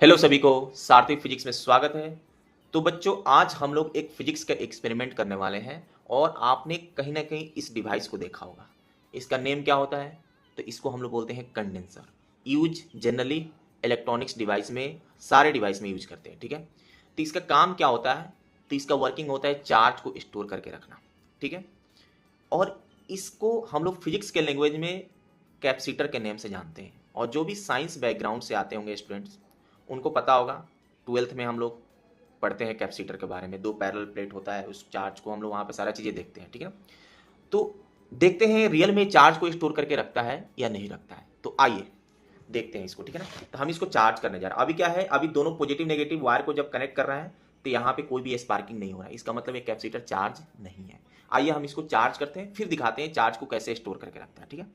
Hello सभी को सार्थक फिजिक्स में स्वागत है। तो बच्चों आज हम लोग एक फिजिक्स का एक्सपेरिमेंट करने वाले हैं और आपने कहीं ना कहीं इस डिवाइस को देखा होगा। इसका नेम क्या होता है? तो इसको हम लोग बोलते हैं condenser. Use generally electronics device में, सारे डिवाइस में यूज करते हैं, ठीक है। तो इसका काम क्या होता है? तो इसका वर्किंग होता है चार्ज को स्टोर करके रखना, ठीक है। और इसको हम लोग फिजिक्स के लैंग्वेज में कैपेसिटर के नेम से जानते हैं। और जो भी साइंस बैकग्राउंड से आते होंगे स्टूडेंट्स, उनको पता होगा, ट्वेल्थ में हम लोग पढ़ते हैं कैपेसिटर के बारे में। दो पैरेलल प्लेट होता है, उस चार्ज को हम लोग वहाँ पे सारा चीज़ें देखते हैं, ठीक है। तो देखते हैं रियल में चार्ज को स्टोर करके रखता है या नहीं रखता है। तो आइए देखते हैं इसको, ठीक है ना। तो हम इसको चार्ज करने जा रहे हैं। अभी क्या है, अभी दोनों पॉजिटिव नेगेटिव वायर को जब कनेक्ट कर रहे हैं तो यहाँ पे कोई भी स्पार्किंग नहीं हो रहा है। इसका मतलब ये कैपेसिटर चार्ज नहीं है। आइए हम इसको चार्ज करते हैं, फिर दिखाते हैं चार्ज को कैसे स्टोर करके रखता है, ठीक है।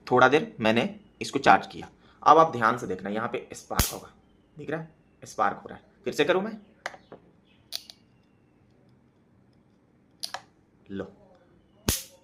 थोड़ा देर मैंने इसको चार्ज किया। अब आप ध्यान से देखना, यहाँ पे स्पार्क होगा, दिख रहा है? स्पार्क हो रहा है। फिर से करूं मैं, लो,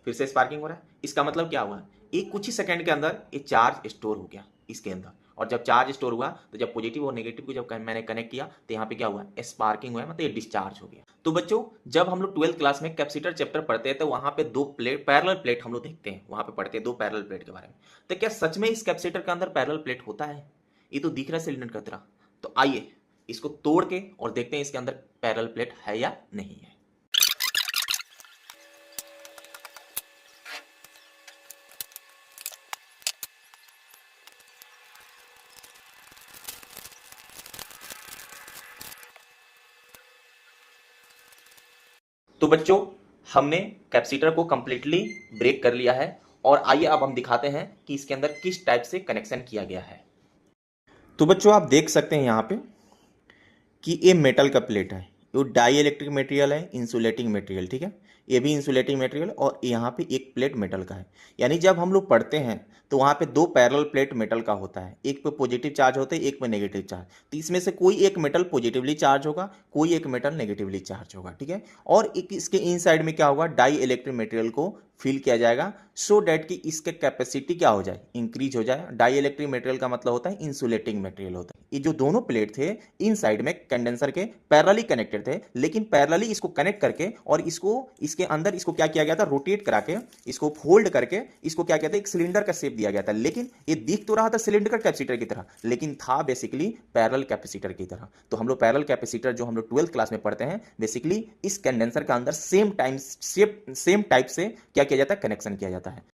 फिर से स्पार्किंग हो रहा है। इसका मतलब क्या हुआ? एक कुछ ही सेकंड के अंदर ये चार्ज स्टोर हो गया इसके अंदर। और जब चार्ज स्टोर हुआ तो जब पॉजिटिव और नेगेटिव को जब मैंने कनेक्ट किया तो यहाँ पे क्या हुआ? स्पार्किंग हुआ, मतलब ये डिस्चार्ज हो गया। तो बच्चों जब हम लोग ट्वेल्थ क्लास में कैपेसिटर चैप्टर पढ़ते हैं तो वहां पे दो प्लेट, पैरेलल प्लेट हम लोग देखते हैं, वहां पे पढ़ते हैं दो पैरेलल प्लेट के बारे में। तो क्या सच में इस कैपेसिटर के अंदर पैरेलल प्लेट होता है? ये तो दिख रहा है सिलेंडर की तरह। तो आइए इसको तोड़ के और देखते हैं इसके अंदर पैरेलल प्लेट है या नहीं है। तो बच्चों हमने कैपेसिटर को कंप्लीटली ब्रेक कर लिया है और आइए अब हम दिखाते हैं कि इसके अंदर किस टाइप से कनेक्शन किया गया है। तो बच्चों आप देख सकते हैं यहाँ पे कि ये मेटल का प्लेट है, ये डाई इलेक्ट्रिक मटेरियल है, इंसुलेटिंग मटेरियल, ठीक है। ये भी इंसुलेटिंग मटेरियल और यहाँ पे एक प्लेट मेटल का है। यानी जब हम लोग पढ़ते हैं तो वहाँ पे दो पैरेलल प्लेट मेटल का होता है, एक पे पॉजिटिव चार्ज होता है, एक पे नेगेटिव चार्ज। तो इसमें से कोई एक मेटल पॉजिटिवली चार्ज होगा, कोई एक मेटल नेगेटिवली चार्ज होगा, ठीक है। और एक इसके इन साइड में क्या होगा? डाई इलेक्ट्रिक मटेरियल को फिल किया जाएगा सो डैट कि इसके कैपेसिटी क्या हो जाए? इंक्रीज हो जाए। डाई इलेक्ट्रिक मटेरियल का मतलब होता है इंसुलेटिंग मटेरियल होता है। ये जो दोनों प्लेट थे इन साइड में कंडेंसर के पैरेलली कनेक्टेड थे, लेकिन पैरेलली इसको कनेक्ट करके और इसको इसके अंदर इसको क्या किया गया था? रोटेट करा के, इसको फोल्ड करके इसको क्या कहते हैं? एक सिलेंडर का शेप दिया गया था। लेकिन ये दिख तो रहा था सिलेंडर का कैपेसिटर की तरह, लेकिन था बेसिकली पैरेलल कैपेसिटर की तरह। तो हम लोग पैरेलल कैपेसिटर जो हम लोग ट्वेल्थ क्लास में पढ़ते हैं, बेसिकली इस कंडेंसर के अंदर सेम टाइप से क्या किया जाता है? कनेक्शन किया जाता है।